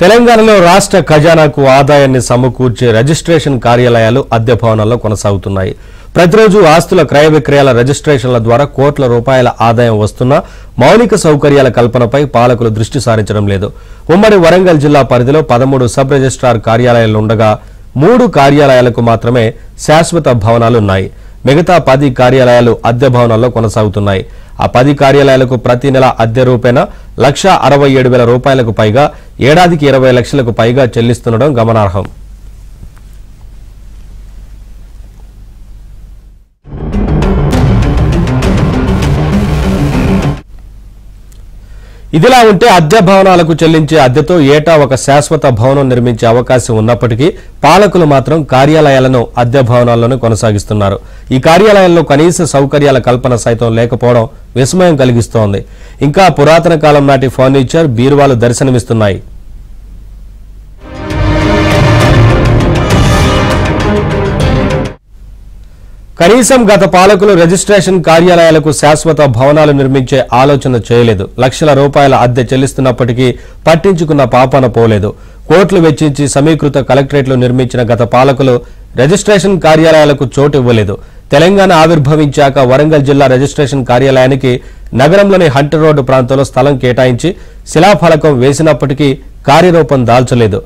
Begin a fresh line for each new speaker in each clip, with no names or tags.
తెలంగాణలో రాష్ట్ర ఖజానాకు ఆదాయాన్ని సమకూర్చే రిజిస్ట్రేషన్ కార్యాలయాలు అద్దె భవనాల్లో కొనసాగుతున్నాయి. ప్రతిరోజు ఆస్తుల క్రయ విక్రయాల రిజిస్ట్రేషన్ల ద్వారా కోట్ల రూపాయల ఆదాయం వస్తున్నా మౌలిక సౌకర్యాల కల్పనపై పాలకులు దృష్టి సారించడం లేదు. ఉమ్మడి వరంగల్ జిల్లా పరిధిలో 13 సబ్ రిజిస్ట్రార్ కార్యాలయాలు ఉండగా 3 కార్యాలయాలకు మాత్రమే శాశ్వత భవనాలున్నాయి. మిగతా 10 కార్యాలయాలు అద్దె భవనాల్లో కొనసాగుతున్నాయి. ఆ 10 కార్యాలయాలకు ప్రతి నెల అద్దె రూపేణా 1,67,000 రూపాయలకు పైగా, ఏడాదికి 20 లక్షలకు పైగా చెల్లిస్తుండడం గమనార్హం. ఇదిలా ఉంటే అద్దె భవనాలకు చెల్లించే అద్దెతో ఏటా ఒక శాశ్వత భవనం నిర్మించే అవకాశం ఉన్నప్పటికీ పాలకులు మాత్రం కార్యాలయాలను అద్దె భవనాల్లోనే కొనసాగిస్తున్నారు. ఈ కార్యాలయాల్లో కనీస సౌకర్యాల కల్పన సైతం లేకపోవడం విస్మయం కలిగిస్తోంది. ఇంకా పురాతన కాలం నాటి ఫర్నిచర్, బీరువాలు దర్శనమిస్తున్నాయి. కనీసం గత పాలకులు రిజిస్ట్రేషన్ కార్యాలయాలకు శాశ్వత భవనాలు నిర్మించే ఆలోచన చేయలేదు. లక్షల రూపాయల అద్దె చెల్లిస్తున్నప్పటికీ పట్టించుకున్న పాపాన పోలేదు. కోట్లు వెచ్చించి సమీకృత కలెక్టరేట్లు నిర్మించిన గత పాలకులు రిజిస్ట్రేషన్ కార్యాలయాలకు చోటు ఇవ్వలేదు. తెలంగాణ ఆవిర్భవించాక వరంగల్ జిల్లా రిజిస్ట్రేషన్ కార్యాలయానికి నగరంలోని హంటర్ రోడ్డు ప్రాంతంలో స్థలం కేటాయించి శిలాఫలకం వేసినప్పటికీ కార్యరూపం దాల్చలేదు.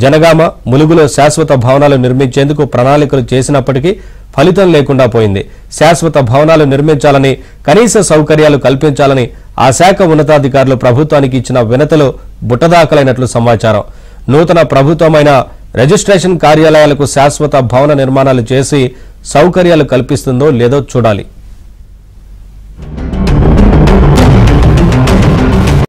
జనగామ, ములుగులో శాశ్వత భవనాలు నిర్మించేందుకు ప్రణాళికలు చేసినప్పటికీ ఫలితం లేకుండా పోయింది. శాశ్వత భవనాలు నిర్మించాలని, కనీస సౌకర్యాలు కల్పించాలని ఆ శాఖ ఉన్నతాధికారులు ప్రభుత్వానికి ఇచ్చిన వినతులు బుట్టదాఖలైనట్లు సమాచారం. నూతన ప్రభుత్వమైన రిజిస్ట్రేషన్ కార్యాలయాలకు శాశ్వత భవన నిర్మాణాలు చేసి సౌకర్యాలు కల్పిస్తుందో లేదో చూడాలి.